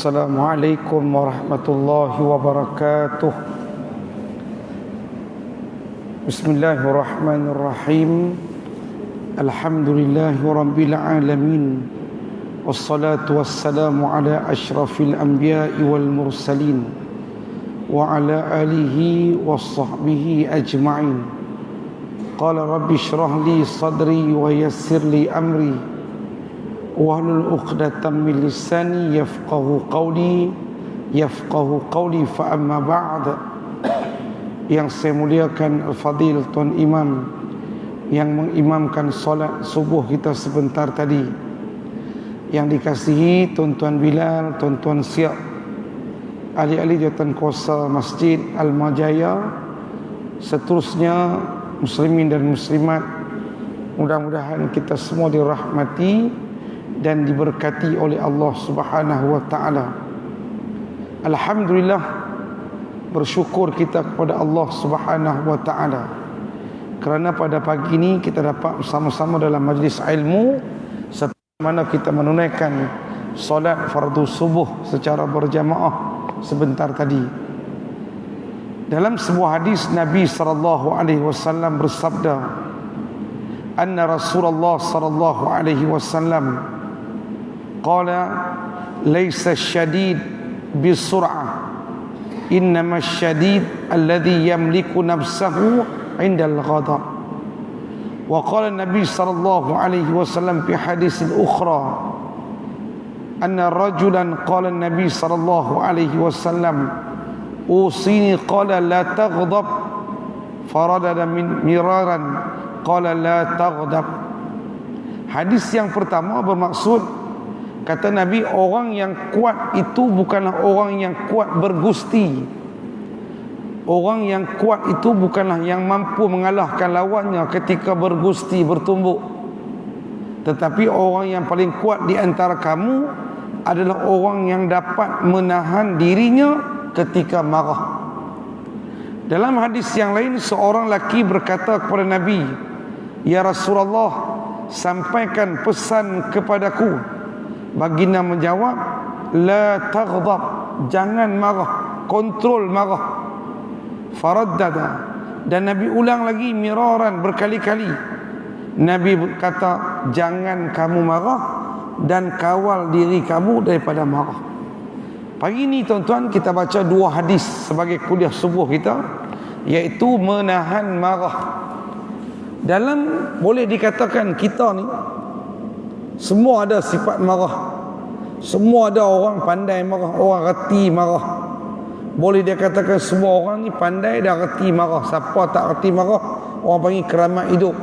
Assalamualaikum warahmatullahi wabarakatuh. Bismillahirrahmanirrahim. Alhamdulillahi rabbil alamin. Wassalatu wassalamu ala asyrafil anbiya'i wal mursalin wa ala alihi wassahbihi ajma'in. Qala rabbi shrah li sadri wa yassir li amri wahlul 'uqdatam min lisani yafqahu qawli fa amma ba'd. Yang saya muliakan al-fadil Tuan Imam yang mengimamkan solat subuh kita sebentar tadi, yang dikasihi Tuan-Tuan Bilal, Tuan-Tuan Siap, ahli-ahli jawatan kuasa Masjid Al-Majaya, seterusnya muslimin dan muslimat, mudah-mudahan kita semua dirahmati dan diberkati oleh Allah Subhanahu wa taala. Alhamdulillah, bersyukur kita kepada Allah Subhanahu wa taala kerana pada pagi ini kita dapat bersama-sama dalam majlis ilmu serta mana kita menunaikan solat fardu subuh secara berjamaah sebentar tadi. Dalam sebuah hadis Nabi sallallahu alaihi wasallam bersabda, anna Rasulullah sallallahu alaihi wasallam qala laysa asyadid bisur'ah, innama asyadid alladhi yamliku nafsahu 'inda al-ghadab. Wa qala Nabi sallallahu alaihi wasallam fi hadis ukhra anna rajulan qala Nabi sallallahu alaihi wasallam usini qala la taghdab faradada min miraran qala la taghdab. Hadis yang pertama bermaksud, kata Nabi, orang yang kuat itu bukanlah orang yang kuat bergusti. Orang yang kuat itu bukanlah yang mampu mengalahkan lawannya ketika bergusti, bertumbuk. Tetapi orang yang paling kuat di antara kamu adalah orang yang dapat menahan dirinya ketika marah. Dalam hadis yang lain, seorang lelaki berkata kepada Nabi, "Ya Rasulullah, sampaikan pesan kepadaku." Baginda menjawab, la taghdab, jangan marah, kontrol marah. Faraddada, dan Nabi ulang lagi miraran, berkali-kali. Nabi kata, jangan kamu marah dan kawal diri kamu daripada marah. Pagi ini tuan-tuan kita baca dua hadis sebagai kuliah subuh kita, iaitu menahan marah. Dalam, boleh dikatakan kita ni semua ada sifat marah. Semua ada orang pandai marah, orang reti marah. Boleh dia katakan semua orang ni pandai dan reti marah. Siapa tak reti marah, orang panggil keramat hidup.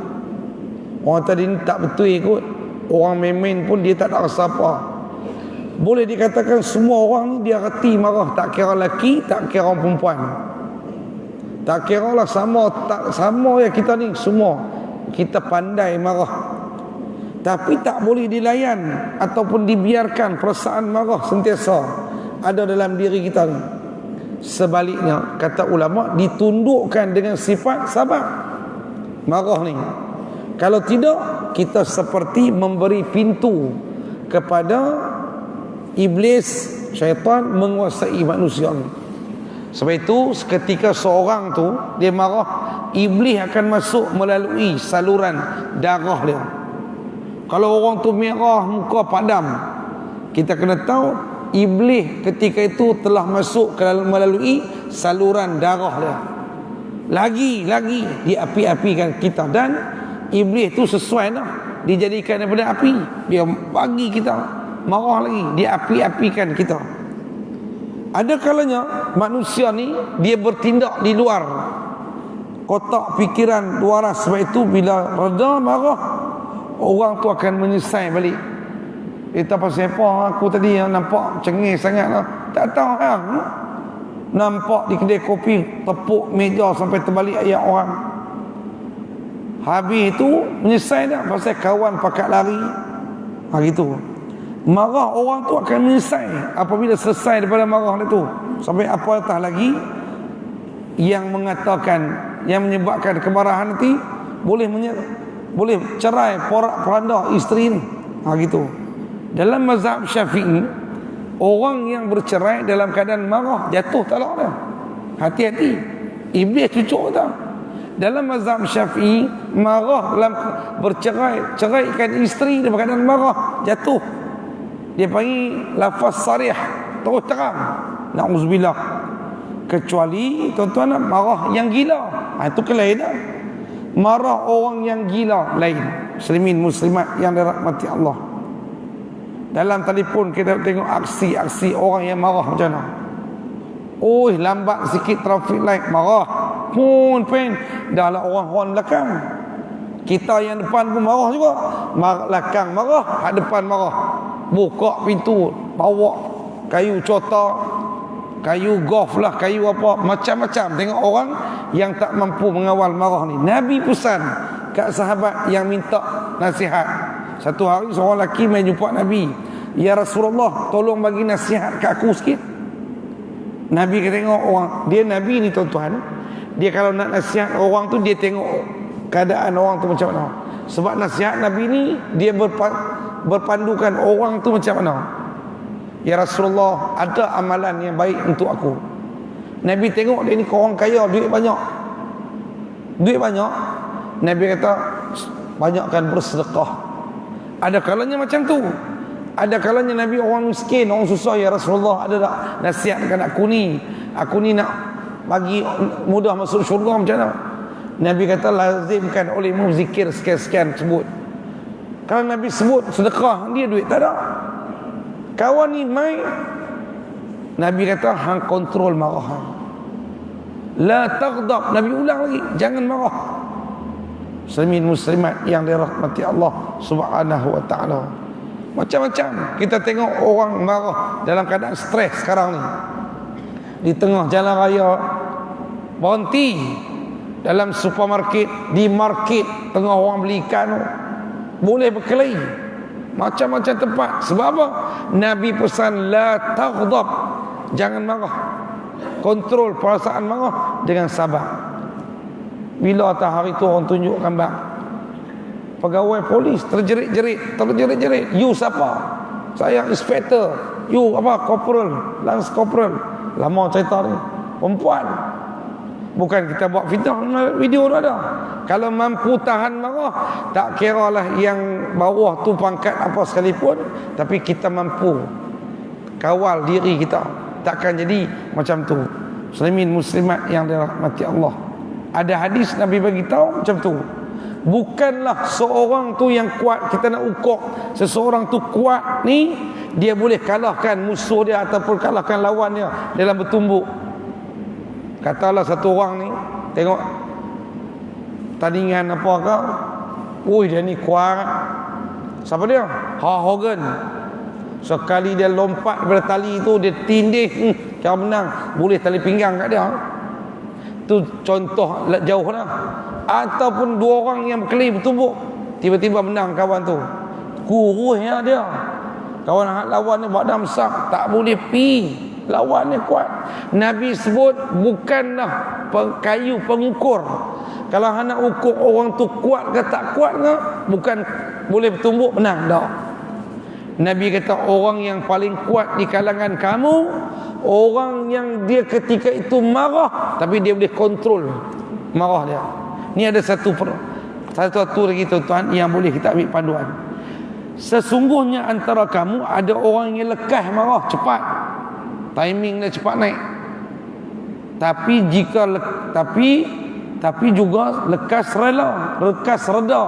Orang tadi ni tak betul ikut, orang main-main pun dia tak ada rasa apa. Boleh dikatakan semua orang ni dia reti marah, tak kira lelaki, tak kira orang perempuan. Tak kira lah, sama tak sama ya kita ni, semua kita pandai marah. Tapi tak boleh dilayan ataupun dibiarkan perasaan marah sentiasa ada dalam diri kita ni. Sebaliknya, kata ulama, ditundukkan dengan sifat sabar marah ni. Kalau tidak, kita seperti memberi pintu kepada iblis, syaitan menguasai manusia ni. Sebab itu ketika seorang tu dia marah, iblis akan masuk melalui saluran darah dia. Kalau orang tu merah, muka padam, kita kena tahu iblis ketika itu telah masuk melalui saluran darah dia. Lagi diapi-apikan kita, dan iblis itu sesuai dah, dijadikan daripada api. Dia bagi kita marah lagi, diapi-apikan kita. Ada kalanya manusia ni dia bertindak di luar kotak fikiran waras. Sebab itu bila reda marah, orang tu akan menyesal balik. Dia tak pasal apa aku tadi yang nampak cengih sangat lah. Tak tahu hang. Nampak di kedai kopi tepuk meja sampai terbalik ayat orang. Habis itu menyesal dah pasal kawan pakat lari. Gitu. Marah orang tu akan menyesal apabila selesai daripada marah itu. Sampai apatah lagi yang mengatakan, yang menyebabkan kemarahan nanti boleh cerai porak-poranda isteri ni. Gitu. Dalam mazhab Syafi'i, Orang yang bercerai dalam keadaan marah jatuh talak dia. Hati-hati. Iblis cucuk tau. Dalam mazhab Syafi'i, marah dalam bercerai, ceraikan isteri dalam keadaan marah, jatuh. Dia panggil lafaz sarih, terus terang. Na'udzubillah. Kecuali tuan-tuan marah yang gila. Itu kelain dah. Marah orang yang gila lain. Muslimin muslimat yang dirahmati Allah. Dalam telefon kita tengok aksi-aksi orang yang marah macam mana. Oh, lambat sikit traffic light, marah. Pen dah lah orang horn belakang. Kita yang depan pun marah juga. Belakang marah, hak depan marah. Buka pintu, bawa kayu cota, kayu golf lah, kayu apa, macam-macam. Tengok orang yang tak mampu mengawal marah ni. Nabi pesan kat sahabat yang minta nasihat. Satu hari seorang lelaki main jumpa Nabi. Ya Rasulullah, tolong bagi nasihat kat aku sikit. Nabi kata tengok orang, dia Nabi ni tuan-tuan, dia kalau nak nasihat orang tu, dia tengok keadaan orang tu macam mana. Sebab nasihat Nabi ni, dia berpandukan orang tu macam mana. Ya Rasulullah, ada amalan yang baik untuk aku. Nabi tengok dia ni orang kaya, duit banyak. Duit banyak. Nabi kata, banyakkan bersedekah. Ada kalanya macam tu. Ada kalanya Nabi orang miskin, orang susah. Ya Rasulullah, ada tak nasihatkan aku ni? Aku ni nak bagi mudah masuk syurga macam mana? Nabi kata, lazimkan olehmu zikir sekian-sekian sebut. Kalau Nabi sebut sedekah, dia duit tak ada. Kawan ni mai, Nabi kata, hang kontrol marah. La taghdab. Nabi ulang lagi, jangan marah. Muslimin muslimat yang dirahmati Allah Subhanahu wa taala. Macam-macam kita tengok orang marah dalam keadaan stres sekarang ni. Di tengah jalan raya, berhenti dalam supermarket, di market tengah orang beli ikan, boleh berkelahi macam-macam tempat. Sebab apa? Nabi pesan la taghdab, jangan marah. Kontrol perasaan marah dengan sabar. Bila atas hari tu orang tunjuk gambar pegawai polis terjerit-jerit. You siapa? Saya inspektor. You apa? Corporal, lance corporal. Lama cerita ni. Perempuan. Bukan kita buat fitnah, video tu ada. Kalau mampu tahan marah, tak kira lah yang bawah tu pangkat apa sekalipun, tapi kita mampu kawal diri kita, takkan jadi macam tu. Muslimin muslimat yang dirahmati Allah. Ada hadis Nabi bagi tahu macam tu. Bukanlah seorang tu yang kuat. Kita nak ukur seseorang tu kuat ni, dia boleh kalahkan musuh dia ataupun kalahkan lawan dia dalam bertumbuk. Katalah satu orang ni tengok tandingan apa ke, ui dia ni kuat. Siapa dia? Hogan. Sekali dia lompat pada tali tu, dia tindih, cara menang, boleh tali pinggang kat dia. Tu contoh jauh lah. Ataupun dua orang yang berkelahi bertumbuk, tiba-tiba menang kawan tu. Kuruhnya dia. Kawan lawan ni badan besar, tak boleh pi. Lawan ni kuat. Nabi sebut bukanlah kayu pengukur. Kalau nak ukur orang tu kuat ke tak kuat ke, bukan boleh bertumbuk menang, tak. Nabi kata orang yang paling kuat di kalangan kamu, orang yang dia ketika itu marah tapi dia boleh kontrol marah dia. Ni ada satu lagi tuan-tuan yang boleh kita ambil panduan. Sesungguhnya antara kamu ada orang yang lekas marah cepat, timing dia cepat naik. Tapi jika tapi juga lekas reda,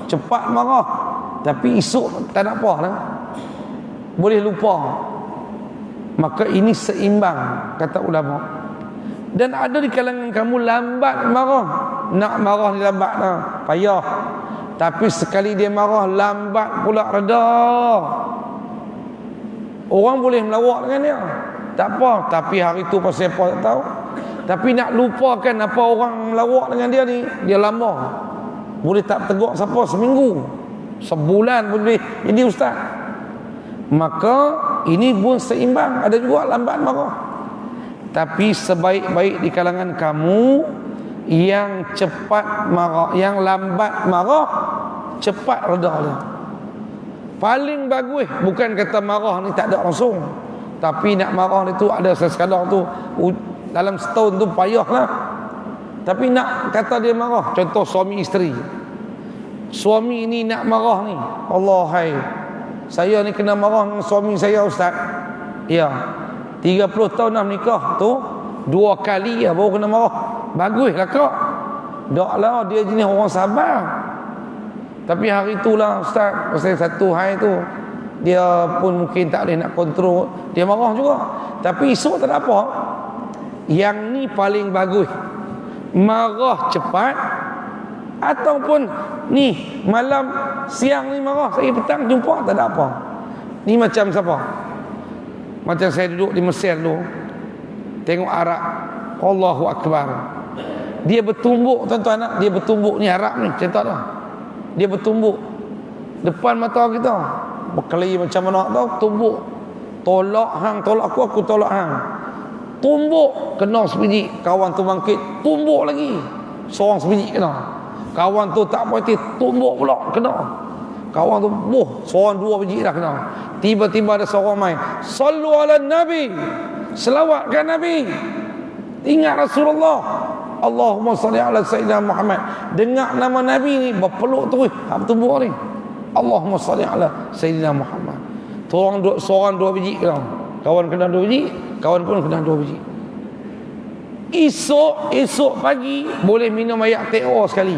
cepat marah tapi esok tak nak apa lah, boleh lupa. Maka ini seimbang, kata ulama. Dan ada di kalangan kamu lambat marah. Nak marah ni lambat lah, payah. Tapi sekali dia marah, lambat pula reda. Orang boleh melawak dengan dia, tak apa. Tapi hari tu pasal apa tak tahu. Tapi nak lupakan apa orang melawak dengan dia ni, dia lama. Boleh tak tegur siapa seminggu, sebulan pun boleh jadi ustaz. Maka ini pun seimbang. Ada juga lambat marah. Tapi sebaik-baik di kalangan kamu yang cepat marah, yang lambat marah, cepat reda dia. Paling bagus bukan kata marah ni tak ada langsung. Tapi nak marah dia tu ada sekadar tu dalam setahun tu payahlah. Tapi nak kata dia marah, contoh suami isteri. Suami ni nak marah ni, Allah hai, saya ni kena marah dengan suami saya ustaz. Ya, 30 tahun dah menikah tu 2 kali lah baru kena marah. Baguslah kak. Taklah dia jenis orang sabar. Tapi hari itulah ustaz, pasal satu hari tu dia pun mungkin tak boleh nak kontrol, dia marah juga. Tapi esok tak ada apa. Yang ni paling bagus, marah cepat, ataupun ni malam siang ni marah, saya petang jumpa, tak ada apa. Ni macam siapa? Macam saya duduk di Mesir dulu, tengok Arab, Allahu Akbar, dia bertumbuk tuan-tuan, dia bertumbuk ni Arab ni, contoh dah, dia bertumbuk depan mata kita, berkelahi macam mana tau, tumbuk, tolak hang, tolak aku tolak hang, tumbuk kena sebiji, kawan tu bangkit, tumbuk lagi, seorang sebiji kena, kawan tu tak berhenti, tumbuk pula kena, kawan tu seorang 2 biji dah kena. Tiba-tiba ada seorang main, sallu ala nabi, selawatkan nabi, ingat Rasulullah, Allahumma salli ala sayyidina Muhammad, dengar nama nabi ni berpeluk terus hak tumbuk ni, Allahumma salli ala sayyidina Muhammad. Seorang 2 biji kena, kawan kena 2 biji, kawan pun kena 2 biji. Esok pagi boleh minum air teh sekali.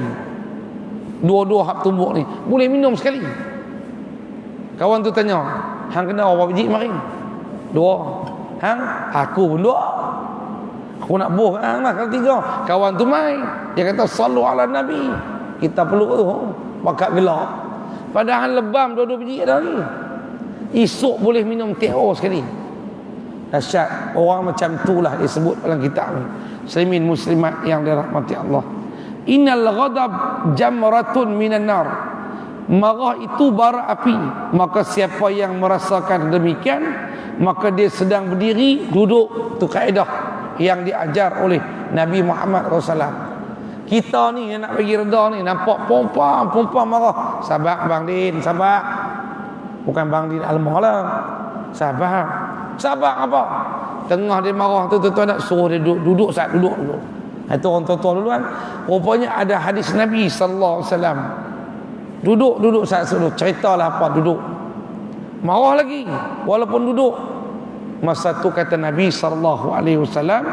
Dua-dua hak tumbuk ni boleh minum sekali. Kawan tu tanya, hang kena berapa biji mari? 2. Hang? Aku pun 2. Aku nak boh hang lah kalau 3. Kawan tu mai, dia kata sallu ala nabi, kita peluk tu bakat gelap, padahal lebam 2 biji dah ni. Esok boleh minum teh sekali. Dahsyat. Orang macam itulah disebut dalam kitab ni. Muslimin muslimat yang dirahmati Allah. Innal ghadab jamratun minan nar. Marah itu bara api. Maka siapa yang merasakan demikian, maka dia sedang berdiri, duduk. Itu kaedah yang diajar oleh Nabi Muhammad SAW. Kita ni yang nak bagi reda ni, nampak perempuan marah, sabar Bang Din, sabar. Bukan Bang Din Almah lah, sabar apa? Tengah dia marah tu, tuan-tuan nak suruh dia duduk saat duduk. Itu orang tua-tua dulu kan. Rupanya ada hadis Nabi sallallahu alaihi wasallam. Duduk saat duduk. Ceritalah apa duduk. Marah lagi walaupun duduk. Masa tu kata Nabi sallallahu alaihi wasallam,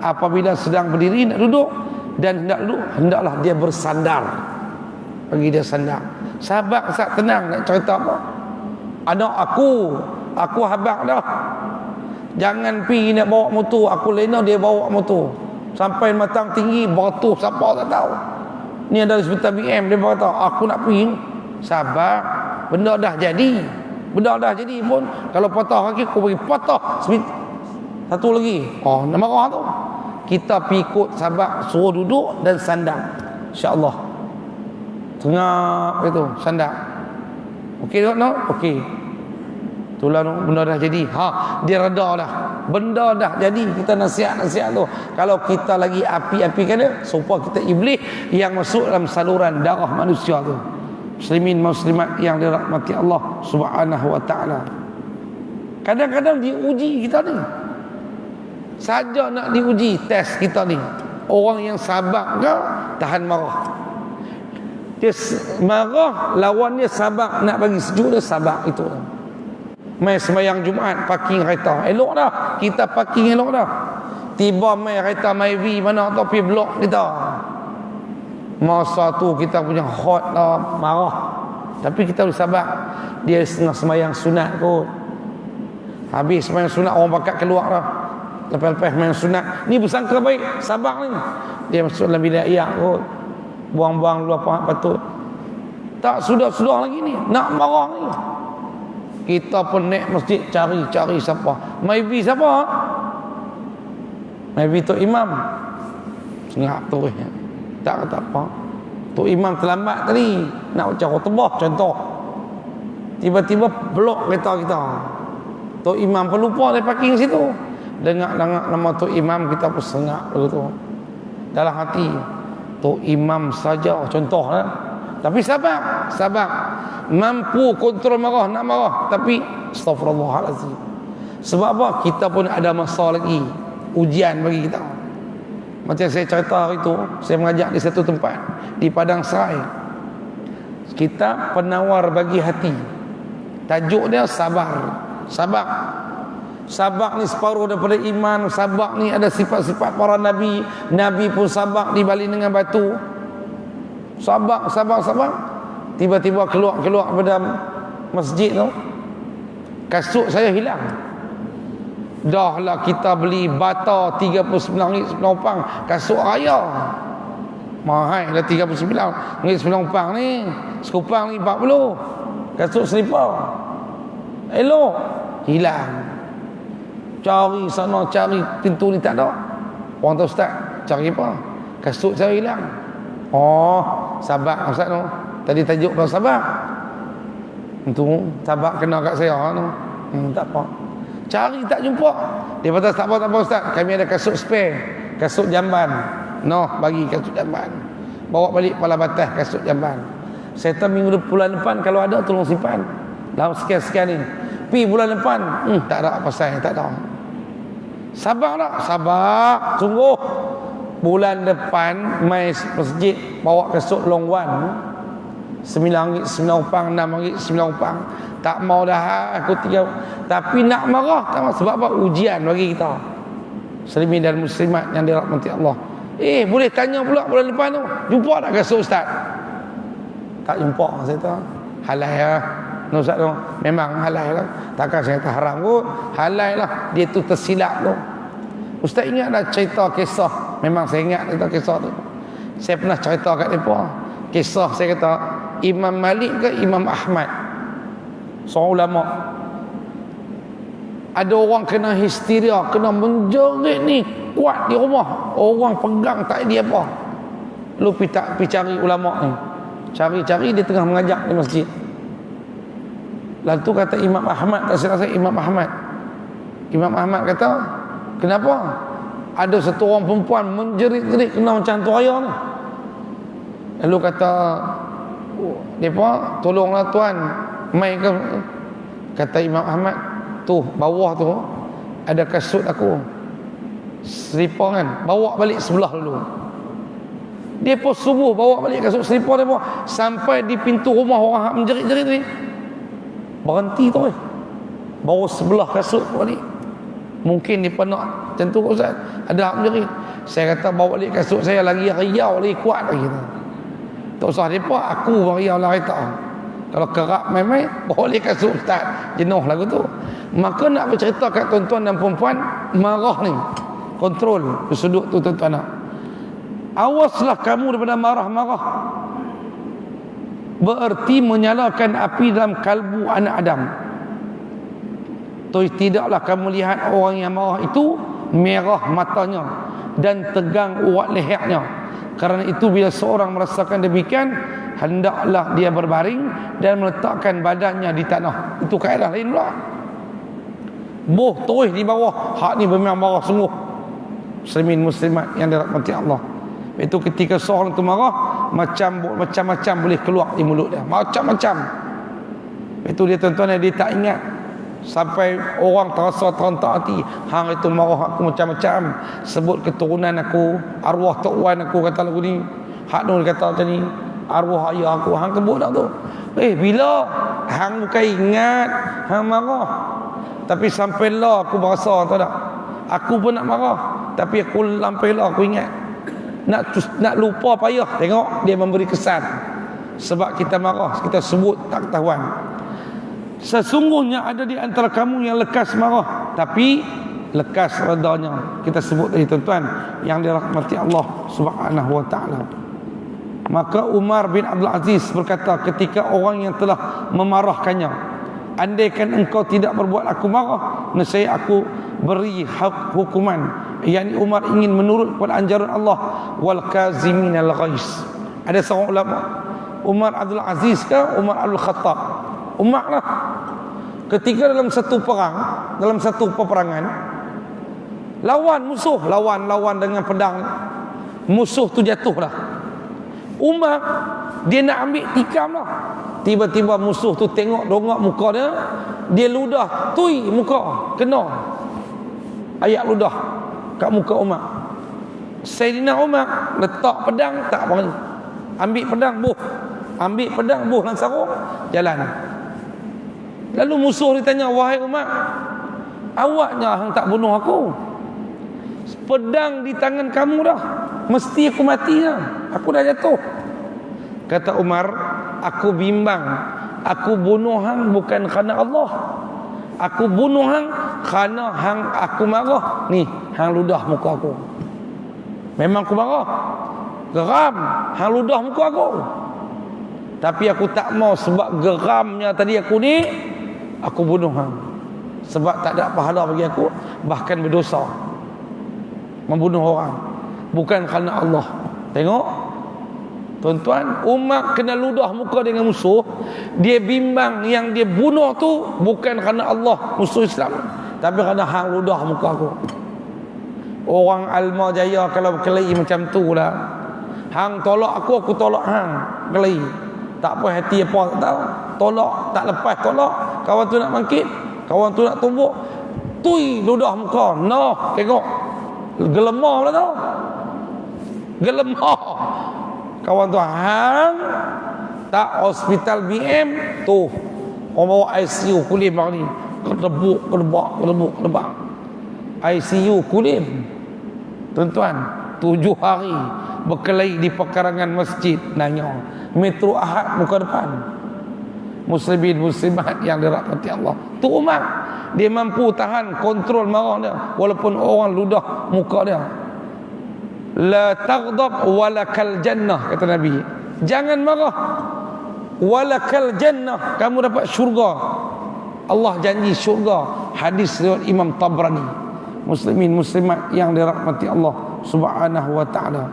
apabila sedang berdiri nak duduk dan hendak duduk, hendaklah dia bersandar. Bagi dia sandar. Sahabat saat tenang nak cerita apa? Anak aku habaq dah. Jangan pi nak bawa motor, aku lena dia bawa motor. Sampai matang tinggi beratus siapa tak tahu. Ni ada sebentar BM dia berkata, aku nak pi. Sabar, benda dah jadi. Benda dah jadi pun kalau patah kaki aku bagi patah satu lagi. Oh, nak marah tu. Kita pi ikut sahabat suruh duduk dan sandar. Insya-Allah. Tengah itu sandar. Okey tak? No? Okey. Itulah benda dah jadi. Dia reda dah. Benda dah jadi. Kita nasihat tu. Kalau kita lagi api-apikan dia, supaya kita iblis yang masuk dalam saluran darah manusia tu. Muslimin muslimat yang dirahmati Allah Subhanahu wa taala. Kadang-kadang diuji kita ni. Saja nak diuji tes kita ni. Orang yang sabar ke tahan marah. Dia marah, lawan dia sabar, nak bagi sejuk dia sabar, itu. Mai sembahyang Jumaat parking kereta, elok dah. Kita parking elok dah. Tiba mai kereta Myvi mana tak pergi blok kita. Masa tu kita punya hot lah, marah. Tapi kita boleh sabar. Dia setengah sembahyang sunat kot. Habis sembahyang sunat orang bakat keluar dah. Lepas-lepas sembahyang sunat, ni bersangka baik, sabar ni. Dia masuk dalam bilik ayak kot. Buang-buang dulu apa patut. Tak sudah-sudah lagi ni, nak marah ni. Kita pun naik masjid cari siapa. Maybe siapa? Maybe Tok Imam. Sengak tu tak kata apa. Tok Imam terlambat tadi nak baca khutbah contoh. Tiba-tiba blok kereta kita. Tok Imam pun lupa dia parking situ. Dengar nama Tok Imam, kita pun sengak begitu. Dalam hati, Tok Imam saja contohlah. Tapi sabar. Mampu kontrol marah, nak marah, tapi astagfirullahalazim. Sebab apa? Kita pun ada masa lagi, ujian bagi kita. Macam saya cerita hari itu, saya mengajak di satu tempat di Padang Serai. Kita penawar bagi hati. Tajuk dia sabar. Sabar. Sabar ni separuh daripada iman. Sabar ni ada sifat-sifat para nabi. Nabi pun sabar dibalik dengan batu. Sabar, sabar, sabar. Tiba-tiba keluar daripada masjid tu, kasut saya hilang. Dah lah kita beli bata RM39 9 kasut raya. Mahal dah RM39 9 ni. Sekupang ni 40. Kasut selipar. Elok, hilang. Cari sana, cari pintu ni tak ada. Orang tahu ustaz, cari apa? Kasut saya hilang. Oh, sabar ustaz tu. Tadi tajuk dah sabar. Itu sabar kena kat saya tu. Tak apa. Cari tak jumpa. Dia kata tak apa ustaz, kami ada kasut spare, kasut jamban. Noh, bagi kasut jamban. Bawa balik Pala Batas kasut jamban. Saya tahu bulan depan kalau ada tolong simpan. Dalam sekian-sekian ni. Pi bulan depan, tak ada apa saya, tak ada. Sabar tak? Sabar. Sungguh. Bulan depan mai masjid bawa kasut long one. RM9 9 RM6 9. Tak mau dah aku tinggal. Tapi nak marah tak mau. Sebab apa? Ujian bagi kita, muslimin dan muslimat yang dirahmati Allah. Boleh tanya pula bulan depan tu, jumpa tak kasut ustaz? Tak jumpa. Saya tahu halal lah ustaz tu. Memang halal lah. Takkan saya tak haram kot. Halal lah. Dia tu tersilap tu. Ustaz ingat dah cerita kisah. Memang saya ingat cerita kisah tu. Saya pernah cerita kat mereka. Kisah saya kata Imam Malik ke Imam Ahmad, seorang ulama. Ada orang kena histeria, kena menjerit ni kuat di rumah. Orang pegang tak dia apa. Lu pergi cari ulama ni. Cari-cari dia tengah mengajak di masjid. Lalu tu kata Imam Ahmad, tak silap saya Imam Ahmad. Imam Ahmad kata, kenapa? Ada satu orang perempuan menjerit-jerit kena macam tu raya ni. Lalu kata depa, tolonglah tuan, mai ke. Kata Imam Ahmad, tu bawah tu ada kasut aku, selipar kan, bawa balik sebelah dulu. Dia pun subuh bawa balik kasut selipar dia pun, sampai di pintu rumah orang menjerit-jerit ni, berhenti tu bawa sebelah kasut balik. Mungkin dia nak macam tu ustaz, ada hak menjerit. Saya kata bawa balik kasut saya lagi riau lagi kuat lagi tu. Tak usah depa, aku riau lah kereta. Kalau kerap main-main, bawa balik kasut ustaz, jenuh lagu tu. Maka nak bercerita kat tuan-tuan dan perempuan, marah ni kontrol di sudut tu tuan-tuan nak. Awaslah kamu daripada marah-marah. Bererti menyalakan api dalam kalbu anak Adam. Tidaklah kamu lihat orang yang marah itu merah matanya dan tegang urat lehernya. Kerana itu bila seorang merasakan demikian, hendaklah dia berbaring dan meletakkan badannya di tanah. Itu kaedah lain pula. Boh terus di bawah. Hak ni memang marah sungguh. Muslimin muslimat yang dirahmati Allah. Itu ketika seorang itu marah, macam-macam boleh keluar di mulut dia. Macam-macam. Itu dia tuan-tuan, dia tak ingat. Sampai orang terasa terentak hati. Hang itu marah aku macam-macam, sebut keturunan aku, arwah tok wan aku, kata lagu ni. Hak tu kata macam ni, arwah ayah aku. Hang kebut tak tu? Bila hang bukan ingat, hang marah. Tapi sampai lah aku berasa, tahu tak? Aku pun nak marah, tapi aku sampai lah aku ingat. Nak lupa payah. Tengok dia memberi kesan. Sebab kita marah, kita sebut tak ketahuan. Sesungguhnya ada di antara kamu yang lekas marah, tapi lekas redanya. Kita sebut tadi tuan-tuan yang dirahmati Allah Subhanahu wa taala. Maka Umar bin Abdul Aziz berkata ketika orang yang telah memarahkannya, andaikan engkau tidak berbuat aku marah, nescaya aku beri hukuman. Yani Umar ingin menurut kepada anjuran Allah, wal kaziminal ghaiz. Ada seorang ulama, Umar Abdul Aziz ke Umar Abdul Khattab? Umar lah. Ketika dalam satu perang, dalam satu peperangan, lawan musuh, lawan dengan pedang, musuh tu jatuh lah. Umar dia nak ambil tikam lah, Tiba-tiba musuh tu tengok dongak muka dia, dia ludah tui muka, kena ayat ludah kat muka Umar. Sayyidina Umar letak pedang, tak berani. Ambil pedang buh, ambil pedang buh dan sarung, jalan. Lalu musuh ditanya, wahai Umar, awaknya hang tak bunuh aku? Pedang di tangan kamu dah, mesti aku mati dah, aku dah jatuh. Kata Umar, aku bimbang, aku bunuh hang bukan kerana Allah, aku bunuh hang kerana hang aku marah. Ni hang ludah muka aku, memang aku marah, geram hang ludah muka aku, tapi aku tak mau sebab geramnya tadi aku ni, aku bunuh hang. Sebab tak ada pahala bagi aku, bahkan berdosa membunuh orang bukan kerana Allah. Tengok tuan-tuan, Umar kena ludah muka dengan musuh, dia bimbang yang dia bunuh tu bukan kerana Allah, musuh Islam, tapi kerana hang ludah muka aku. Orang Alma Jaya kalau berkelahi macam tu lah, hang tolak aku tolak hang, kelahi tak apa hati apa tak tahu, tolak tak lepas tolak, kawan tu nak bangkit, kawan tu nak tumbuk, tui ludah muka. Noh, tengok gelemah lah tau, gelemah. Kawan tu hang tak hospital BM tu, orang bawa ICU kulim bang ni, kedebuk kedebak ICU kulim. Tuan-tuan, 7 hari berkelahi di pekarangan masjid Nanya, Metro Ahad muka depan. Muslimin muslimat yang dirahmati Allah, tu Umar, dia mampu tahan kontrol marah dia walaupun orang ludah muka dia. La taghdab walakal jannah, kata Nabi, jangan marah, walakal jannah, kamu dapat syurga, Allah janji syurga. Hadis riwayat Imam Tabrani. Muslimin muslimat yang dirahmati Allah Subhanahu wa taala.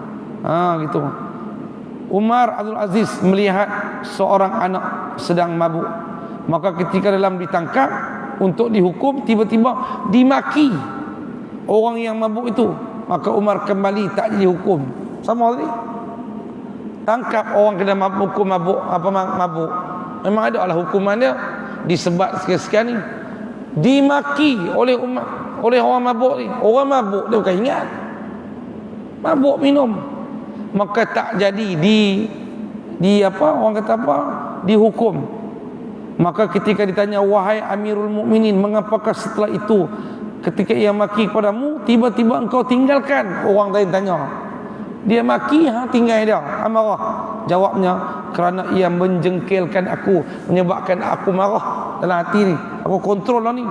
Gitu. Umar Abdul Aziz melihat seorang anak sedang mabuk, maka ketika dalam ditangkap untuk dihukum, tiba-tiba dimaki orang yang mabuk itu, maka Umar kembali tak dihukum. Sama tadi, tangkap orang kena mabuk, hukum mabuk, apa mabuk, memang ada lah hukumannya, disebat sekian-sekian ni, dimaki oleh Umar, oleh orang mabuk ni. Orang mabuk dia bukan ingat, mabuk minum, maka tak jadi di apa, orang kata apa, dihukum. Maka ketika ditanya, wahai Amirul Mukminin, mengapakah setelah itu ketika ia maki kepadamu, tiba-tiba engkau tinggalkan? Orang lain tanya, dia maki, tinggal dia, amarah. Jawabnya, kerana ia menjengkelkan aku, menyebabkan aku marah dalam hati ni, aku kontrol lah ni.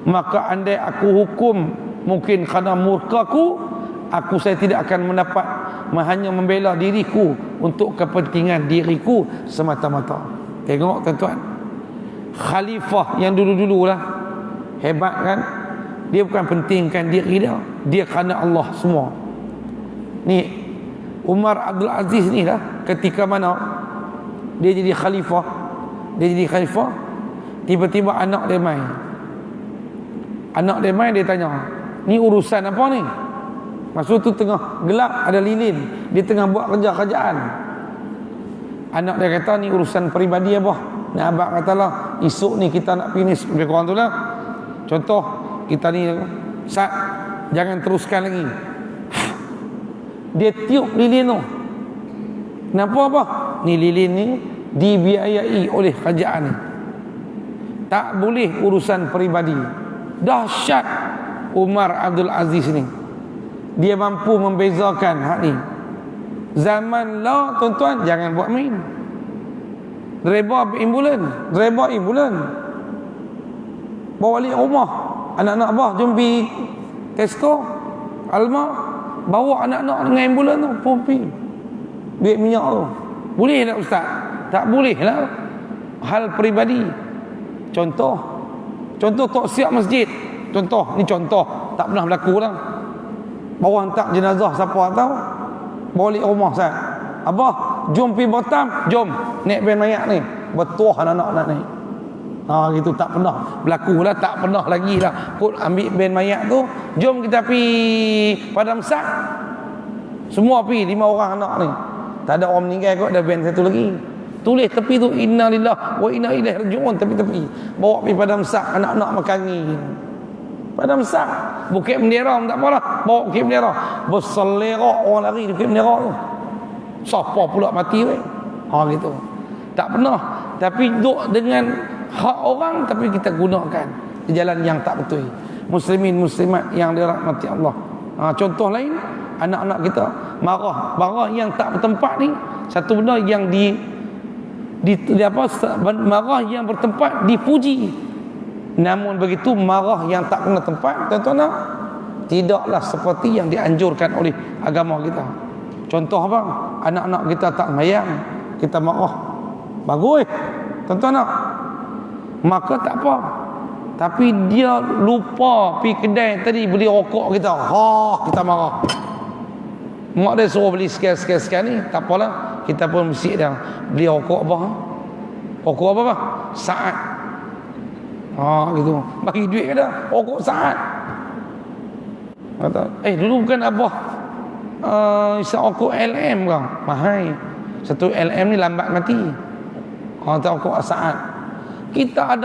Maka andai aku hukum mungkin kerana murkaku, saya tidak akan mendapat, hanya membela diriku untuk kepentingan diriku semata-mata. Tengok tuan-tuan, khalifah yang dulu-dulu lah, hebat kan? Dia bukan pentingkan diri dia, dia kerana Allah semua. Ni Umar Abdul Aziz ni lah, ketika mana dia jadi khalifah, tiba-tiba anak dia main. Dia tanya, ni urusan apa ni? Masa tu tengah gelap, ada lilin, dia tengah buat kerja-kerjaan. Anak dia kata, ni urusan peribadi apa? Ni abang katalah, esok ni kita nak finish lebih kurang tu lah. Contoh, kita ni Sat, jangan teruskan lagi. Dia tiup lilin tu. Kenapa apa? Ni lilin ni dibiayai oleh kerajaan ni, tak boleh urusan peribadi. Dahsyat Umar Abdul Aziz ni, dia mampu membezakan hak ni. Zaman lah tuan-tuan, jangan buat main. Driver ambulan bawa balik rumah, anak-anak bah jom pergi Tesco, Alma, bawa anak-anak dengan ambulan tu pergi duit minyak tu. Boleh tak ustaz? Tak boleh lah. Hal peribadi. Contoh tok siap masjid, contoh tak pernah berlaku lah. Bawa hantar jenazah siapa tahu, bawa balik rumah Ustaz. Abah, jom pergi Batam, jom naik van mayat ni, bertuah anak-anak nak naik. Gitu tak pernah berlaku lah, tak pernah lagi lah. Kot ambil van mayat tu, jom kita pergi Padang Sak. Semua pergi, 5 orang anak ni. Tak ada orang meninggal kot, ada van satu lagi. Tulis tepi tu inna lillahi wa inna ilaihi raji'un, tepi-tepi. Bawa pergi padang sak, anak-anak makan angin. Padang sak. Bukit bendera tak apalah. Bawa bukit bendera. Berselerak orang lari di bukit bendera tu. Siapa pula mati weh? Gitu. Tak pernah. Tapi duduk dengan hak orang, tapi kita gunakan di jalan yang tak betul. Muslimin muslimat yang dirahmati Allah. Contoh lain, anak-anak kita marah yang tak bertempat ni, satu benda yang marah yang bertempat dipuji. Namun begitu marah yang tak kena tempat, tuan-tuan, tidaklah seperti yang dianjurkan oleh agama kita. Contoh apa? Anak-anak kita tak sembahyang, kita marah. Bagus, tuan-tuan, maka tak apa. Tapi dia lupa pergi kedai tadi beli rokok kita. Kita marah. Mak dia suruh beli sekian ni, tak apalah. Kita pun mesti dia beli rokok apa? Rokok apa? Saat. Gitu. Bagi duit ke dah? Rokok saat. Kata, dulu bukan apa? Rokok LM kan? Mahal. Satu LM ni lambat mati. Tak rokok saat. Kita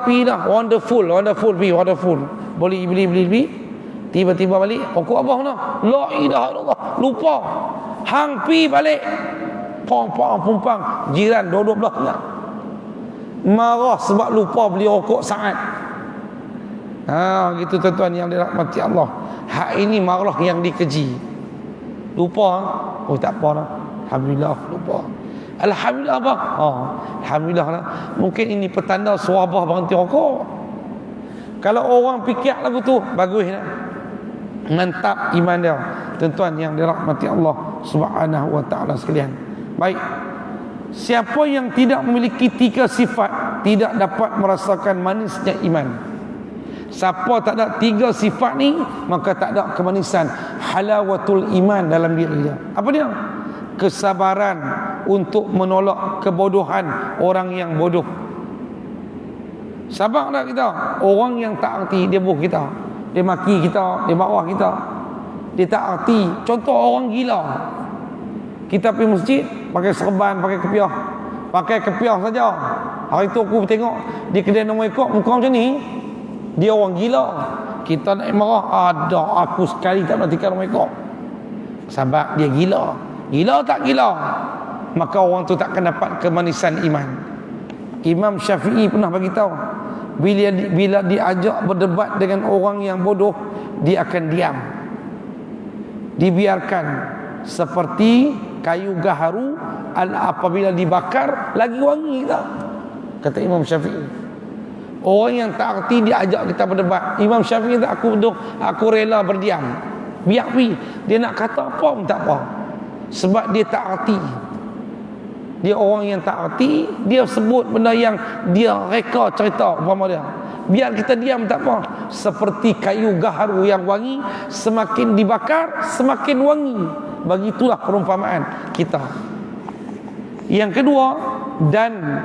pergi dah wonderful beli tiba-tiba balik rokok apa mana la ilaha illallah, lupa hang pi balik pumpang jiran dua belah lah marah sebab lupa beli rokok saat. Gitu tuan-tuan yang dirahmati Allah. Hak ini marah yang dikeji. Lupa, tak apa dah, alhamdulillah lupa. Alhamdulillah apa? Alhamdulillah lah. Mungkin ini petanda suabah berhenti rokok. Kalau orang fikir lagu tu, bagus lah. Mantap iman dia. Tuan-tuan yang dirahmati Allah Subhanahu wa ta'ala sekalian. Baik. Siapa yang tidak memiliki 3 sifat tidak dapat merasakan manisnya iman. Siapa tak ada 3 sifat ni, maka tak ada kemanisan halawatul iman dalam diri dia. Apa dia? Kesabaran untuk menolak kebodohan orang yang bodoh. Sabar tak kita? Orang yang tak arti, dia boh kita, dia maki kita, dia marah kita, dia tak arti. Contoh orang gila, kita pergi masjid pakai serban, pakai kepiah saja. Hari tu aku tengok di kedai nombor ekor muka macam ni, dia orang gila. Kita nak marah, ada aku sekali tak perhatikan nombor ekor. Sebab dia gila. Gila tak gila, maka orang tu tak akan dapat kemanisan iman. Imam Syafi'i pernah bagi tahu, bila diajak berdebat dengan orang yang bodoh, dia akan diam, dibiarkan seperti kayu gaharu apabila dibakar lagi wangi tak? Kata Imam Syafi'i. Orang yang tak arti diajak kita berdebat, Imam Syafi'i kata, aku rela berdiam, biar pergi. Dia nak kata apa pun tak apa, sebab dia tak arti. Dia orang yang tak arti, dia sebut benda yang dia reka cerita umpama dia. Biar kita diam tak apa. Seperti kayu gaharu yang wangi, semakin dibakar semakin wangi. Begitulah perumpamaan kita. Yang kedua, dan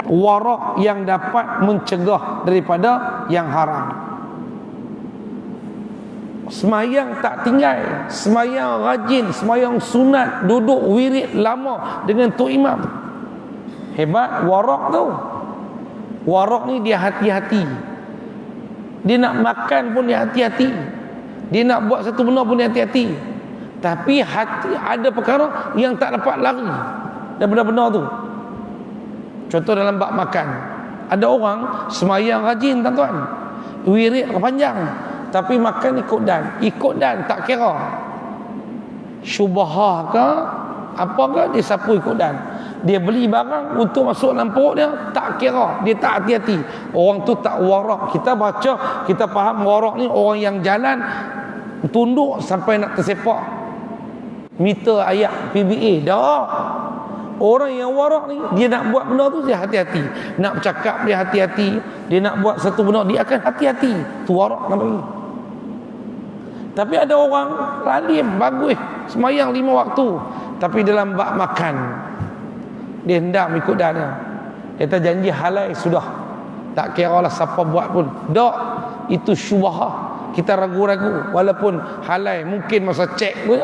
warak yang dapat mencegah daripada yang haram. Semayang tak tinggal, semayang rajin, semayang sunat, duduk wirid lama dengan tok imam. Hebat warak tu. Warak ni dia hati-hati. Dia nak makan pun dia hati-hati. Dia nak buat satu benda pun dia hati-hati. Tapi hati ada perkara yang tak dapat lari daripada benda tu. Contoh dalam bab makan, ada orang semayang rajin tuan-tuan, wirid panjang, tapi makan ikut dan tak kira syubhah ke apa ke, dia sapu ikut dan. Dia beli barang untuk masuk dalam perut dia, tak kira, dia tak hati-hati. Orang tu tak warak. Kita baca, kita faham warak ni orang yang jalan tunduk sampai nak tersepak meter ayat PBA dah. Orang yang warak ni, dia nak buat benda tu dia hati-hati, nak bercakap dia hati-hati, dia nak buat satu benda dia akan hati-hati. Tu warak namanya. Tapi ada orang lalim, bagus, semayang 5 waktu, tapi dalam bab makan dia hendak ikut dah dia. Dia tak janji halal sudah, tak kira lah siapa buat pun. Tak, itu syubhah. Kita ragu-ragu walaupun halal, mungkin masa cek pun.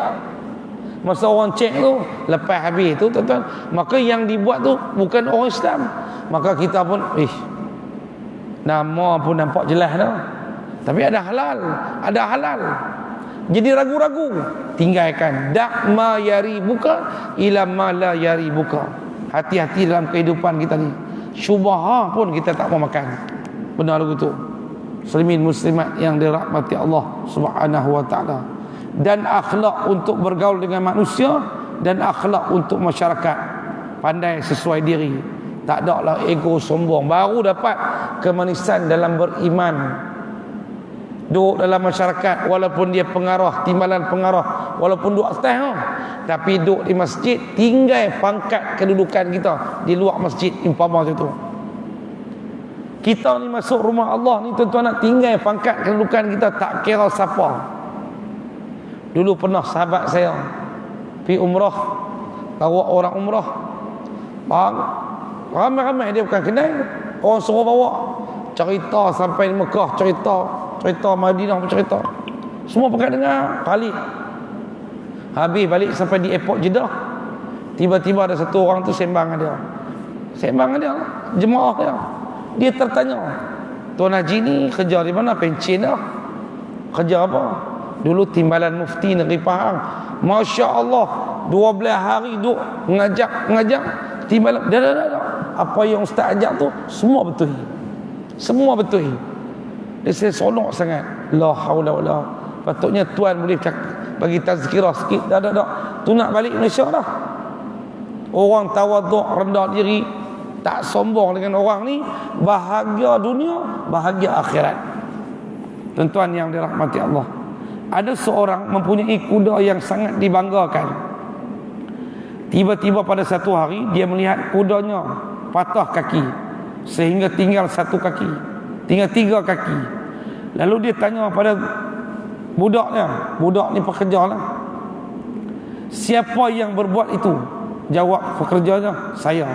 Masa orang cek tu, lepas habis tu tuan-tuan, maka yang dibuat tu bukan orang Islam. Maka kita pun nama pun nampak jelas dah. Tapi ada halal. Jadi ragu-ragu, tinggalkan. Dak ma yari buka ila ma la yari buka. Hati-hati dalam kehidupan kita ni. Syubhah pun kita tak mau makan. Benar lagu tu. Muslimin muslimat yang dirahmati Allah Subhanahu wa taala. Dan akhlak untuk bergaul dengan manusia dan akhlak untuk masyarakat. Pandai sesuai diri. Tak ada lah ego sombong. Baru dapat kemanisan dalam beriman. Duduk dalam masyarakat walaupun dia pengarah, timbalan pengarah, walaupun duduk atas tapi duduk di masjid, tinggal pangkat kedudukan kita di luar masjid, umpama macam tu. Kita ni masuk rumah Allah ni tuan-tuan, nak tinggal pangkat kedudukan kita, tak kira siapa. Dulu pernah sahabat saya pergi umrah, bawa orang umrah, ramai-ramai dia bukan kenal, orang suruh bawa cerita sampai di Mekah, cerita Madinah, cerita semua pakai dengar. Habis balik sampai di airport Jeddah, tiba-tiba ada satu orang tu sembang dia, jemaah dia tertanya, Tuan Haji ni kerja di mana? Pencen dah. Kerja apa? Dulu timbalan mufti negeri Pahang. Masya Allah, 12 hari duk ngajak timbalan. Dah. Apa yang ustaz ajak tu semua betul. Dia saya seronok sangat. La haula wala. Patutnya tuan boleh bagi tazkirah sikit. Dah. Tu nak balik Malaysia dah. Orang tawaduk, rendah diri, tak sombong dengan orang ni, bahagia dunia, bahagia akhirat. Tuan-tuan yang dirahmati Allah, ada seorang mempunyai kuda yang sangat dibanggakan. Tiba-tiba pada satu hari dia melihat kudanya patah kaki sehingga tinggal 1 kaki, tinggal 3 kaki. Lalu dia tanya pada budak ni pekerja lah, siapa yang berbuat itu? Jawab pekerjanya, saya.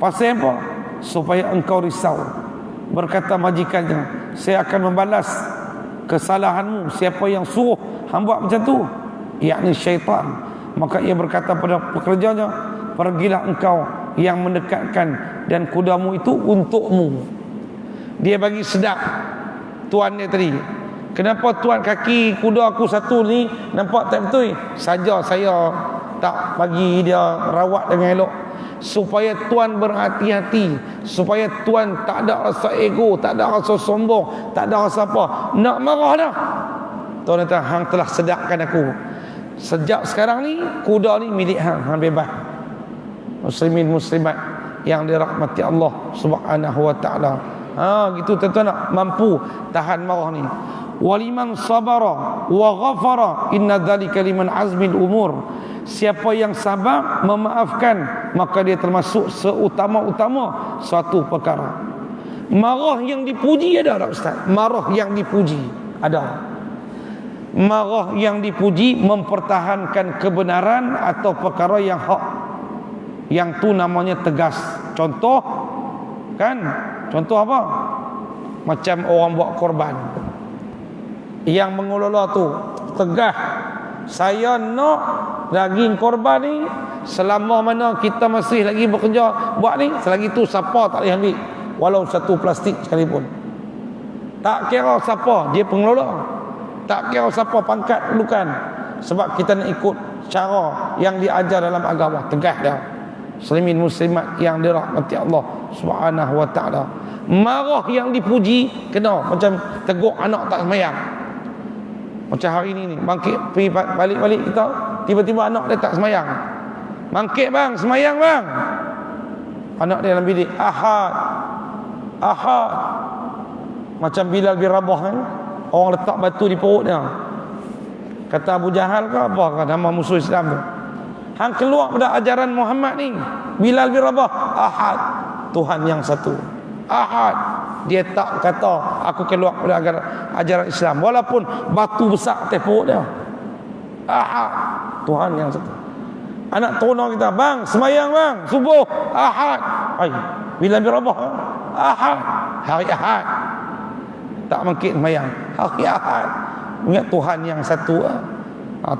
Pasal apa? Supaya engkau risau. Berkata majikannya, saya akan membalas kesalahanmu. Siapa yang suruh hamba macam tu? Yakni syaitan. Maka ia berkata pada pekerjanya, pergilah engkau yang mendekatkan dan kudamu itu untukmu. Dia bagi sedap tuan dia tadi. Kenapa tuan kaki kuda aku satu ni nampak tak betul? Saja saya tak bagi dia rawat dengan elok, supaya tuan berhati-hati, supaya tuan tak ada rasa ego, tak ada rasa sombong, tak ada rasa apa, nak marah dah. Tuan kata, hang telah sedapkan aku. Sejak sekarang ni kuda ni milik hang bebas. Muslimin muslimat yang dirahmati Allah Subhanahu wa taala. Gitu tuan-tuan, nak mampu tahan marah ni. Waliman sabara wa ghafara inna dzalika liman azmil umur. Siapa yang sabar memaafkan, maka dia termasuk seutama-utama suatu perkara. Marah yang dipuji ada tak ustaz? Marah yang dipuji ada. Marah yang dipuji mempertahankan kebenaran atau perkara yang hak. Yang tu namanya tegas. Contoh apa? Macam orang buat korban, yang mengelola tu tegas, saya nak daging korban ni selama mana kita masih lagi bekerja buat ni, selagi tu siapa tak boleh ambil, walau satu plastik sekalipun. Tak kira siapa dia pengelola, tak kira siapa pangkat kedudukan, sebab kita nak ikut cara yang diajar dalam agama. Tegas dah. Muslimin muslimat yang dirahmati Allah Subhanahu wa taala. Marah yang dipuji kena, macam tegur anak tak semayang. Macam hari ni bangkit pergi balik kita, tiba-tiba anak dia tak semayang. Bangkit bang, semayang bang. Anak dia dalam bilik, ahad. Macam Bilal bin Rabah kan, orang letak batu di perut dia. Kata Abu Jahal ke apa, nama musuh Islam tu, hang keluar pada ajaran Muhammad ni. Bilal bin Rabah, ahad, Tuhan yang satu, ahad. Dia tak kata aku keluar pada ajaran Islam, walaupun batu besar atas perut dia. Ahad, Tuhan yang satu. Anak tolong kita, bang semayang bang, subuh, ahad. Bilal bin Rabah, ahad, hari ahad. Tak mungkin semayang, hari ahad. Ingat Tuhan yang satu.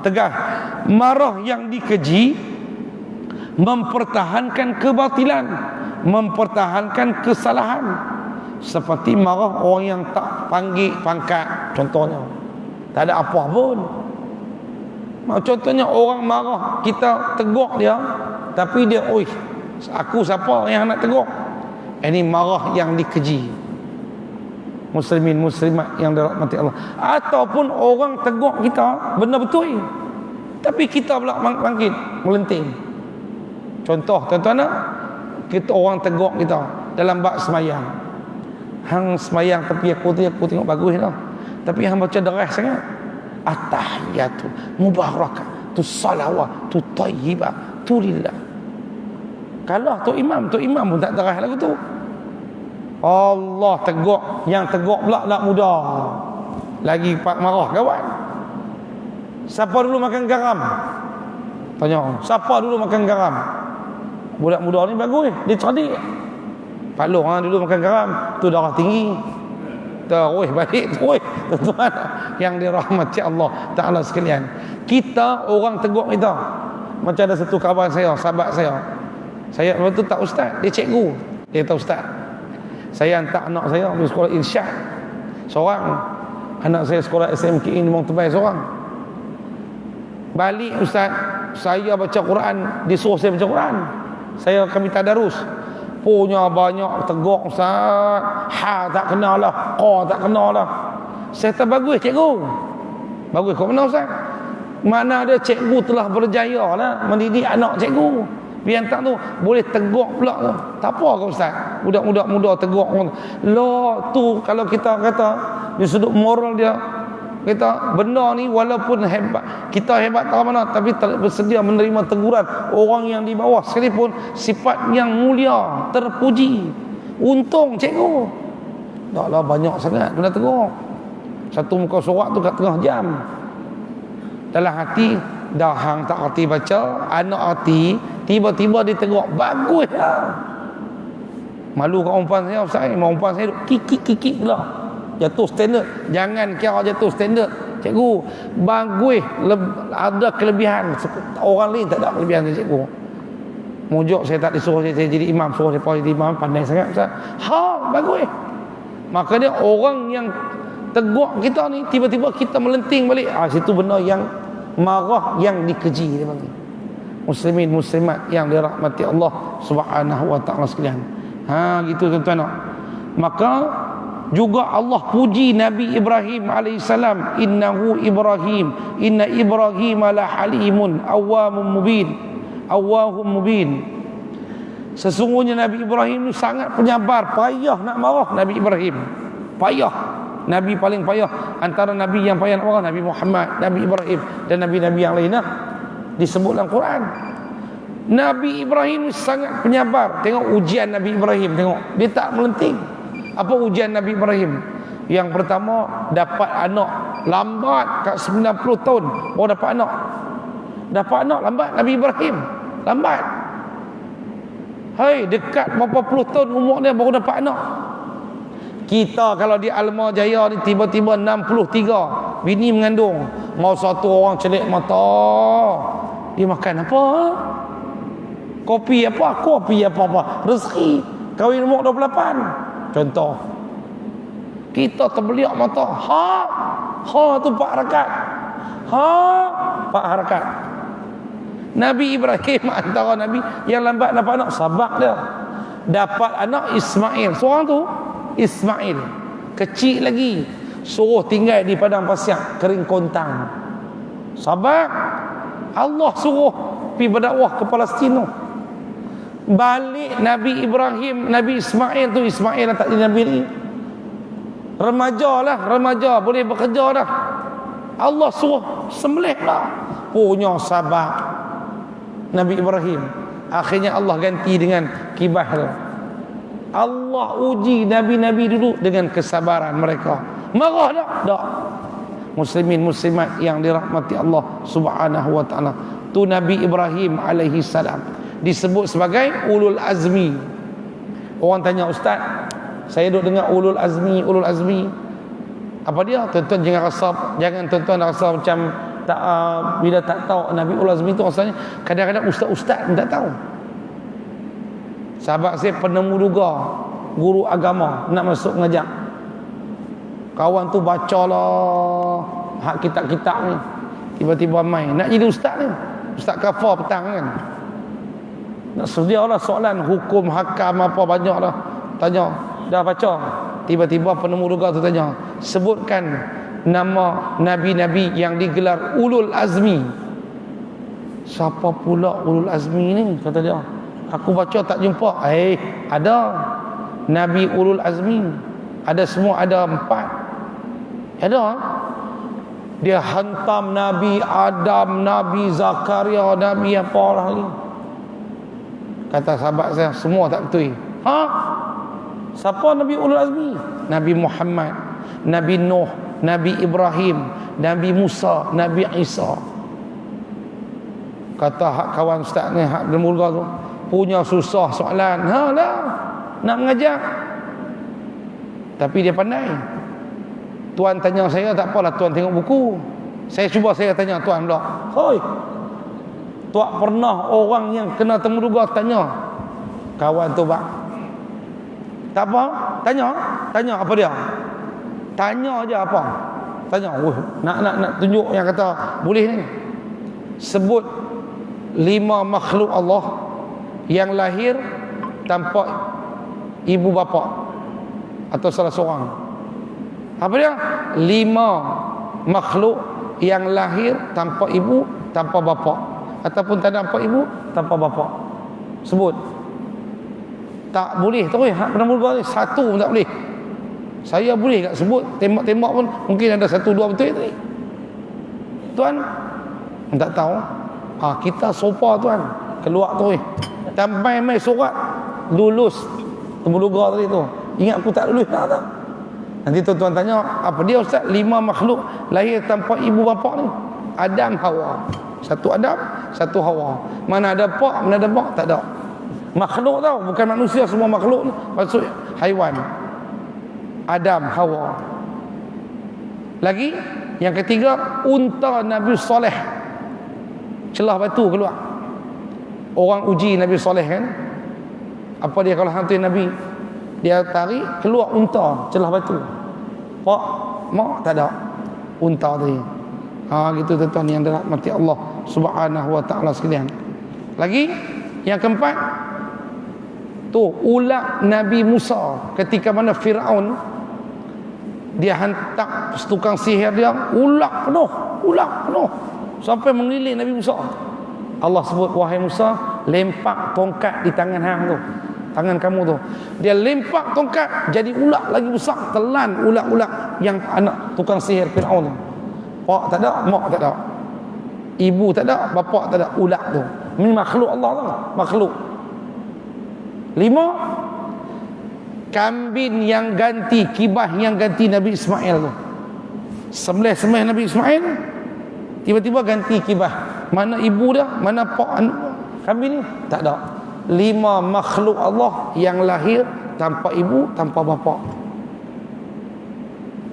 Tegas. Marah yang dikeji mempertahankan kebatilan, mempertahankan kesalahan. Seperti marah orang yang tak panggil pangkat, contohnya tak ada apa pun. Contohnya orang marah, kita tegur dia, tapi dia, oi, aku siapa yang nak tegur? Ini marah yang dikeji. Muslimin muslimat yang dirahmati Allah. Ataupun orang tegur kita benda betul, tapi kita pula bangkit melenting. Contoh tuan-tuan, kita orang tegur kita dalam bab semayang. Hang semayang tapi aku tengok bagus lah, tapi hang baca deras sangat. At-tahiyatu mubarakatu salawat tu tayyibah tu lillah. Kalau tu imam pun tak deras lagu tu. Allah tegur, yang tegur pula nak muda lagi marah kawan. Siapa dulu makan garam? Tanya, siapa dulu makan garam? Budak muda ni bagus, dia cerdik. Pak Long dulu makan garam, tu darah tinggi. Terus balik, tuan-tuan yang dirahmati Allah Ta'ala sekalian. Kita orang tegur kita. Macam ada satu kawan saya, sahabat saya waktu tak ustaz, dia cikgu, dia tak ustaz. Saya hantar anak saya pergi sekolah irsyad seorang, anak saya sekolah SMKI Limau Tebal seorang. Balik ustaz, saya baca Quran, disuruh saya baca Quran, kami tadarus. Punya banyak tegur ustaz, ha tak kenal lah, qa tak kenal lah. Saya kata bagus cikgu, bagus kau mana ustaz? Mana ada cikgu telah berjaya lah mendidik anak cikgu. Biar tak tu boleh tegur pula tu. Tak apa kau ustaz, budak-budak muda tegur. Lah tu kalau kita kata di sudut moral dia, kita benda ni walaupun hebat, kita hebat tak mana, tapi tak bersedia menerima teguran orang yang di bawah sekalipun, sifat yang mulia, terpuji. Untung cikgu. Taklah banyak sangat kena tegur. Satu muka surat tu kat tengah jam. Dalam hati dah hang tak reti baca, anak hati tiba-tiba dia tegur bagus lah. Malu kat umpan saya ustaz, umpan saya kikik pula. Jatuh standard. Jangan kira jatuh standard cikgu. Bagus, ada kelebihan. Orang lain tak ada kelebihan dari cikgu. Mujuk saya tak disuruh saya jadi imam, suruh saya jadi imam, pandai sangat ustaz. Ha, bagus. Maka dia orang yang tegur kita ni, tiba-tiba kita melenting balik. Situ benda yang marah yang dikeji dia panggil. Muslimin muslimat yang dirahmati Allah Subhanahu wa taala sekalian. Gitu tuan-tuan. Maka juga Allah puji Nabi Ibrahim alaihissalam, inna Ibrahim la halimun awwahum mubin. Sesungguhnya Nabi Ibrahim itu sangat penyabar, payah nak marah. Nabi Ibrahim payah, Nabi paling payah antara Nabi yang payah nak marah, Nabi Muhammad, Nabi Ibrahim dan Nabi-Nabi yang lainnya disebut dalam Quran. Nabi Ibrahim sangat penyabar. Tengok ujian Nabi Ibrahim, tengok dia tak melenting. Apa ujian Nabi Ibrahim? Yang pertama, dapat anak lambat, kat 90 tahun baru dapat anak. Dapat anak lambat Nabi Ibrahim, lambat. Hai, dekat berapa puluh tahun umur dia baru dapat anak. Kita kalau di Alma Jaya ni tiba-tiba 63 bini mengandung, mau satu orang celik mata, dia makan apa? Kopi apa, rezeki. Kahwin umur 28 contoh. Kita terbeliak mata. Ha tu 4 harakat. 4 harakat. Nabi Ibrahim antara Nabi yang lambat dapat anak, sabar dia. Dapat anak Ismail. Seorang tu Ismail kecil lagi, suruh tinggal di padang pasir kering kontang. Sabar. Allah suruh pergi berdakwah ke Palestin. Balik Nabi Ibrahim, Nabi Ismail tu, Ismail tak jadi Nabi ni, remaja boleh bekerja dah. Allah suruh sembelih lah. Punya sabar Nabi Ibrahim. Akhirnya Allah ganti dengan kibah tu. Allah uji Nabi-Nabi dulu dengan kesabaran mereka. Marah tak? Muslimin muslimat yang dirahmati Allah Subhanahu wa taala. Tu Nabi Ibrahim alaihi salam disebut sebagai ulul azmi. Orang tanya, ustaz, saya duk dengar ulul azmi. Apa dia? Tuan-tuan jangan tuan-tuan rasa macam bila tak tahu Nabi Ulul Azmi itu asalnya, kadang-kadang ustaz-ustaz pun tak tahu. Sahabat saya penemu juga guru agama nak masuk ngajak. Kawan tu bacalah hak kitab-kitab ni. Tiba-tiba main nak jadi ustaz ni. Ustaz kafar petang kan. Nak sedialah soalan hukum hakam apa banyak dah. Tanya, dah baca. Tiba-tiba penemu juga tu tanya, sebutkan nama nabi-nabi yang digelar Ulul Azmi. Siapa pula Ulul Azmi ni? Kata dia. Aku baca tak jumpa. Ada Nabi Ulul Azmi. Ada semua, ada 4. Ada. Dia hantam Nabi Adam, Nabi Zakaria, Nabi apa lagi. Kata sahabat saya, semua tak betul. Siapa Nabi Ulul Azmi? Nabi Muhammad, Nabi Nuh, Nabi Ibrahim, Nabi Musa, Nabi Isa. Kata hak kawan ustaz ni, hak demulga tu, punya susah soalan. Lah, nak mengajar. Tapi dia pandai. Tuan tanya saya, tak apalah tuan tengok buku. Saya tanya tuan pula. Hoi, tuan pernah orang yang kena temuduga tanya kawan tu bak? Tak apa, tanya apa dia? Tanya aja apa? Tanya, nak tunjuk yang kata boleh ni. Sebut 5 makhluk Allah yang lahir tanpa ibu bapa atau salah seorang. Apa dia? 5 makhluk yang lahir tanpa ibu, tanpa bapa, ataupun tak ada ibu, tanpa bapa. Sebut. Tak boleh tu hak pernah mula ni, satu pun tak boleh. Saya boleh tak sebut, tembak-tembak pun mungkin ada 1 2 betul tadi. Tuan tak tahu. Kita sopa tuan, keluar tu sampai mai surat lulus temuluga tadi tu. Ingat aku tak lulus tak. Nanti tuan tanya, apa dia ustaz 5 makhluk lahir tanpa ibu bapa ni? Adam, Hawa. Satu Adam, satu Hawa. Mana ada pak, mana ada mak, tak ada. Makhluk tau, bukan manusia, semua makhluk ni maksud haiwan. Adam, Hawa. Lagi yang ketiga, unta Nabi Saleh. Celah batu keluar. Orang uji Nabi Saleh kan. Apa dia kalau hantu Nabi? Dia tarik keluar unta, celah batu. Pak, mak tak ada. Unta tadi. Gitu tuan-tuan yang dirahmati Allah Subhanahu wa taala sekalian. Lagi yang keempat, tu ulat Nabi Musa ketika mana Firaun dia hantar tukang sihir dia, ulat penuh sampai mengeliling Nabi Musa. Allah sebut, wahai Musa, lempak tongkat di tangan hang tu, tangan kamu tu. Dia lempak tongkat jadi ulat lagi besar, telan ulat-ulat yang anak tukang sihir Firaun tu. Pak tak ada, mak tak ada, ibu tak ada, bapa tak ada, ulat tu. Ini makhluk Allah tu, makhluk. 5, kambing yang ganti, kibah yang ganti Nabi Ismail tu. Sembelih Nabi Ismail, tiba-tiba ganti kibah. Mana ibu dia, mana pak kambing ni? Tak ada. 5 makhluk Allah yang lahir tanpa ibu, tanpa bapa.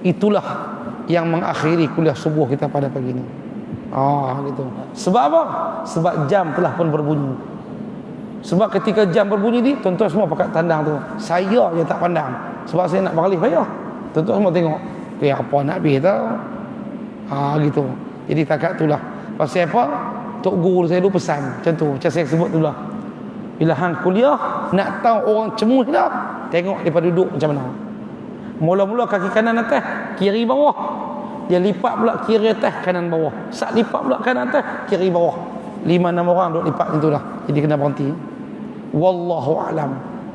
Itulah yang mengakhiri kuliah subuh kita pada pagi ini. Gitu. Sebab apa? Sebab jam telah pun berbunyi. Sebab ketika jam berbunyi ni, tuan-tuan semua pakai tandang tu. Saya je tak pandang. Sebab saya nak beralih payah. Tuan-tuan semua tengok. Apa nak habis tau. Gitu. Jadi takat itulah. Pasal apa? Tok guru saya dulu pesan macam tu. Macam saya sebut tu lah. Bila hang kuliah, nak tahu orang cemuh dah, tengok daripada duduk macam mana. Mula-mula kaki kanan atas, kiri bawah. Dia lipat pula kiri atas, kanan bawah. Sat lipat pula kanan atas, kiri bawah. 5-6 orang duduk lipat macam tu lah. Jadi kena berhenti. Wallahu a'lam.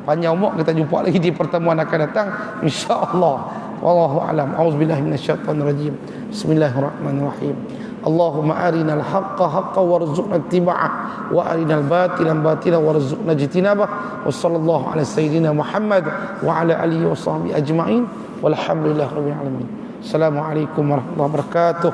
Panjang umur, kita jumpa lagi di pertemuan akan datang, insya-Allah. Wallahu a'lam. Auzubillahi minasyaitonirrajim. Bismillahirrahmanirrahim. Allahumma arinal haqqa haqqan warzuqna ittiba'ah wa arinal batila batila warzuqna ijtinabah. Wa sallallahu ala sayyidina Muhammad wa ala alihi wa sahbihi ajma'in. Walhamdulillahirabbil alamin. Assalamualaikum warahmatullahi wabarakatuh.